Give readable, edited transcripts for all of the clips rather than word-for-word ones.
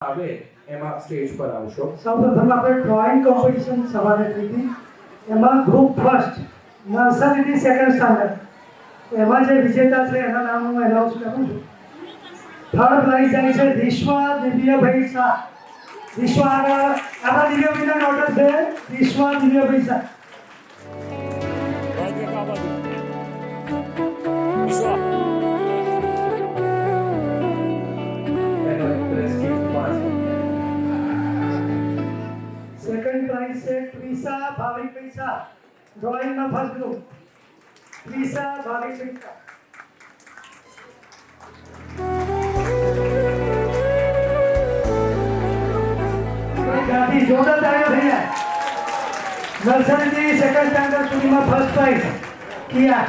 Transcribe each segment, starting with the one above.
આવે એમાં સ્ટેજ પર આવશો. સૌપ્રથમ આપણે ડ્રોઈંગ કોમ્પિટિશન સવારે થઈ હતી એમાં ગ્રુપ ફર્સ્ટ નર્સરીથી સેકન્ડ સ્ટાન્ડર્ડ એમાં જે વિજેતા છે એના નામ હું એનાઉન્સ કરું છું. થર્ડ પ્રાઇઝ જાય છે વિશ્વા દિવ્યભાઈ શાહ. વિશ્વા આગળ આપણા દિવ્યભાઈના ડોટર છે વિશ્વા દિવ્યભાઈ શાહ. એનો ઇન્ટરેસ્ટિંગ પાસ. સેકન્ડ પ્રાઇઝ છે ત્રિષા ભાવિકભાઈ શાહ. ડ્રોઈંગમાં ફર્સ્ટ ગ્રુપ ત્રિષા ભાવિકભાઈ શાહ. ગાડી જોરદાર તાળીઓ થઈ જાય. નર્સરીથી સેકન્ડ સ્ટાન્ડર્ડ સુધીમાં ફર્સ્ટ પ્રાઇઝ કિયા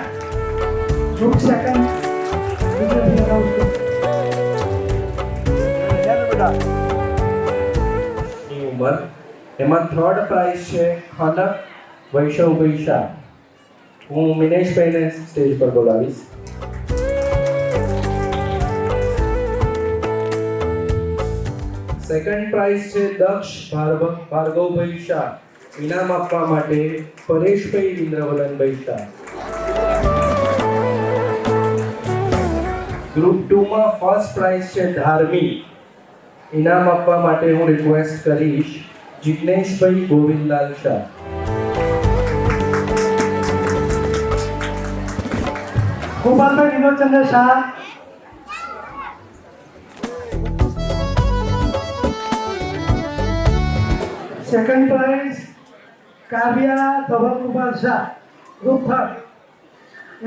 ગ્રુપ સેકન્ડ ની ઉંમર. એમાં થર્ડ પ્રાઇઝ છે ખનક વૈષ્ણવભાઈ શાહ. હું મિનેશભાઈને સ્ટેજ પર બોલાવીશ. સેકન્ડ પ્રાઇઝ છે દક્ષ ભાર્ગવભાઈ શાહ. ઇનામ આપવા માટે પરેશભાઈ ઇન્દ્રવલનભાઈ શાહ. ગ્રુપ 2 માં ફર્સ્ટ પ્રાઇઝ છે ધાર્મિક. ઇનામ આપવા માટે હું રિક્વેસ્ટ કરીશ જિગ્નેશભાઈ ગોવિંદલાલ શાહ. ગોપાલભાઈ વિનોદચંદ્ર શાહ. સેકન્ડ પ્રાઇઝ કાવ્યા ધવલકુમાર શાહ ગ્રુપ થર્ડ.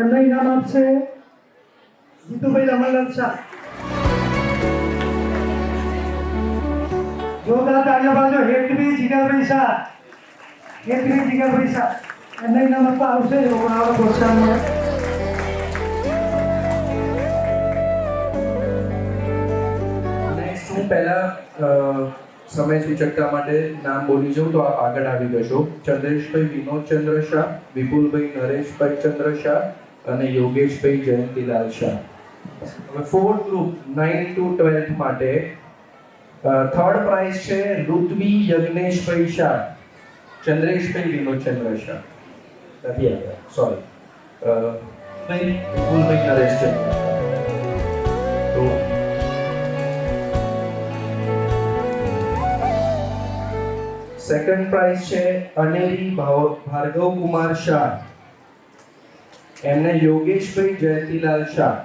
એમને ઇનામ આપશે જીતુભાઈ રમણલાલ શાહ. જોરદાર તાળીઓ પાડજો. હેતવી જીગરભાઈ શાહ. હેતવી જીગરભાઈ શાહ એમને ઇનામ આપવા આવશે લોકોને પ્રોત્સાહન મળે. નેક્સ્ટ હું પહેલા સમય સૂચકતા માટે નામ બોલી જાઉં તો આપ આગળ આવી જશો. ચંદ્રેશભાઈ વિનોદચંદ્ર શાહ, વિપુલભાઈ નરેશભાઈ ચંદ્ર શાહ અને યોગેશભાઈ જયંતિલાલ શાહ. હવે ફોર્થ ગ્રુપ 9 to 12 માટે થર્ડ પ્રાઇઝ છે ઋત્વી યજ્ઞેશભાઈ શાહ, ચંદ્રેશભાઈ વિનોદચંદ્ર શાહ. નથી આવ્યા, સોરી. વિપુલભાઈ નરેશચંદ્ર શાહ. તો સેકન્ડ પ્રાઇઝ છે અનેરી ભાર્ગવ કુમાર શાહ. એમને યોગેશભાઈ જયંતિલાલ શાહ.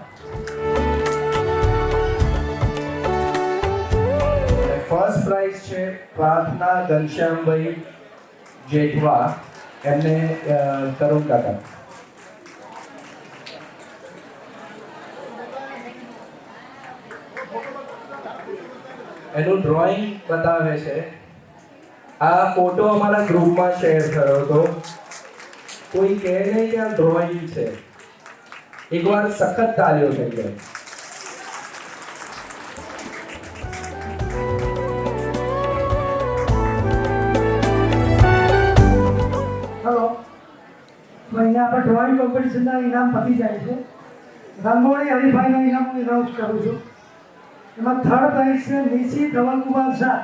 ફર્સ્ટ પ્રાઇઝ છે પ્રાર્થના ઘનશ્યામભાઈ જેઠવા. એમને તરુણ કાકા. એનું ડ્રોઈંગ બતાવે છે. આ ફોટો અમારા ગ્રુપમાં શેર થયો હતો. કોઈ કહે નહીં કે આ ડ્રોઈંગ છે. એકવાર સખત તાલીઓ થઈ જાય. હલો, અહીંયા આપણે ડ્રોઈંગ કોમ્પિટિશનના ઇનામ પતી જાય છે. રંગોળી હરીફાઈના ઇનામ હું એનાઉન્સ કરું છું. એમાં થર્ડ પ્રાઇઝ છે નિશી ધવલકુમાર શાહ.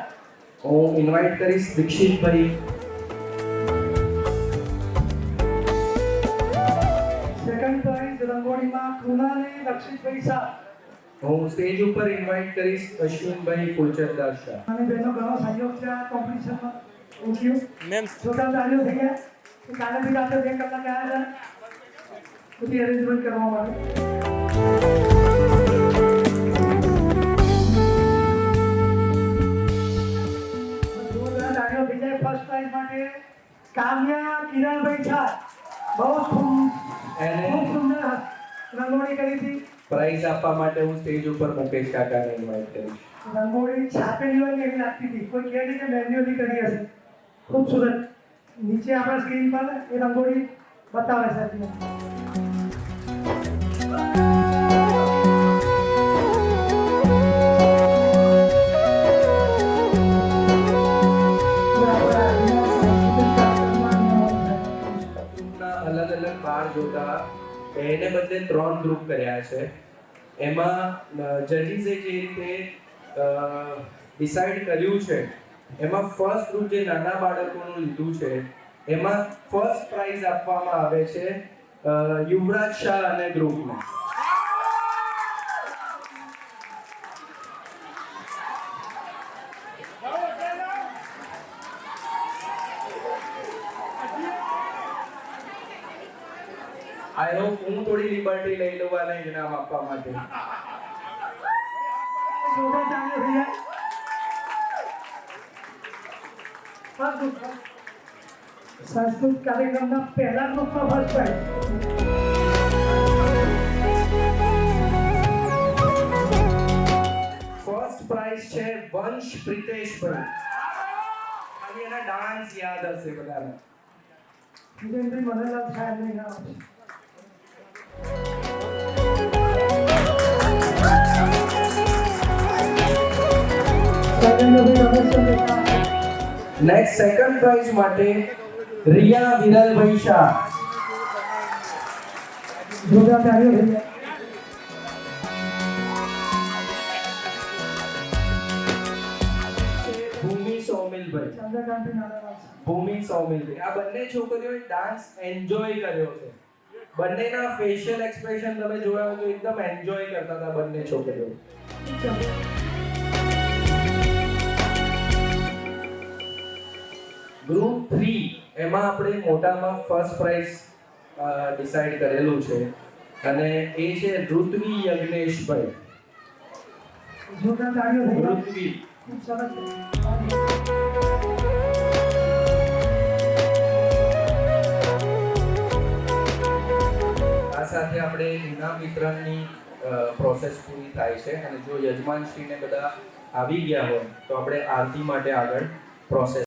હું ઇન્વાઇટ કરીશ દીક્ષિતભાઈ. સેકન્ડ પ્રાઇઝ રંગોળીમાં કૃણાલી રક્ષિતભાઈ શાહ. હું સ્ટેજ ઉપર ઇન્વાઇટ કરીશ અશ્વિનભાઈ ફૂલચંદદાસ શાહ. અને બેનો ઘણો સહયોગ છે આ કોમ્પિટિશનમાં. Thank you. જોતા તાળીઓ થઈ ગયા. કાલે બી રાત્રે 2 કલાકે આવ્યા હતા બધી અરેન્જમેન્ટ કરવા માટે. જોરદાર તાળીઓ થઈ જાય. ફર્સ્ટ પ્રાઇઝ માટે કાવ્યા કિરણભાઈ શાહ. બહુ એને ખૂબ સુંદર રંગોળી કરી હતી. પ્રાઇઝ આપવા માટે હું સ્ટેજ ઉપર મુકેશ કાકાને ઇન્વાઇટ કરીશ. રંગોળી છાપેલી હોય ને એવી લાગતી હતી. કોઈ કહે નહીં કે મેન્યુઅલી કરી હશે. ખૂબ સુરત નીચે આપણા સ્ક્રીન પર એ રંગોળી બતાવે છે. અલગ અલગ બાર જોતા એને બદલે 3 ગ્રુપ કર્યા છે. એમાં જજીસે જે રીતે ડિસાઈડ કર્યું છે એમાં ફર્સ્ટ ગ્રુપ જે નાના બાળકોનું લીધું છે એમાં ફર્સ્ટ પ્રાઇઝ આપવામાં આવે છે યુવરાજ શાહ અને ગ્રુપને. આઈ હોપ હું થોડી લિબર્ટી લઈ લઉં આને ઇનામ આપવા માટે. જોરદાર તાળીઓ થઈ જાય. ફર્સ્ટ ગ્રુપ સાંસ્કૃતિક કાર્યક્રમના પહેલા ગ્રુપમાં ફર્સ્ટ પ્રાઇઝ. ફર્સ્ટ પ્રાઇઝ છે વંશ પ્રિતેશભાઈ. ખાલી એના ડાન્સ યાદ હશે બધાને. વિજયભાઈ મનોલાલ સાહેબને ઇનામ આપશે. Rajendrabhai Rameshchandra Shah. Next second prize માટે રિયા વિરલભાઈ શાહ. જોરદાર તાળીઓ થઈ જાય. ભૂમિ સૌમિલભાઈ. ચંદ્રકાંતભાઈ નાનાલાલ શાહ. ભૂમિ સૌમિલભાઈ. આ બંને છોકરીઓએ ડાન્સ એન્જોય કર્યો છે. બંનેના ફેશિયલ એક્સપ્રેશન તમે જોયા હોય તો એકદમ એન્જોય કરતા હતા બંને છોકરીઓ. ગ્રુપ 3 એમાં આપણે મોટામાં ફર્સ્ટ પ્રાઇઝ ડિસાઈડ કરેલું છે અને એ છે ઋત્વી યજ્ઞેશભાઈ. જોરદાર તાળીઓ થઈ જાય. ઋત્વી. ખૂબ સરસ. આ સાથે આપણે ઇનામ વિતરણની પ્રોસેસ પૂરી થાય છે અને જો યજમાનશ્રીને બધા આવી ગયા હોય તો આપણે આરતી માટે આગળ પ્રોસેસ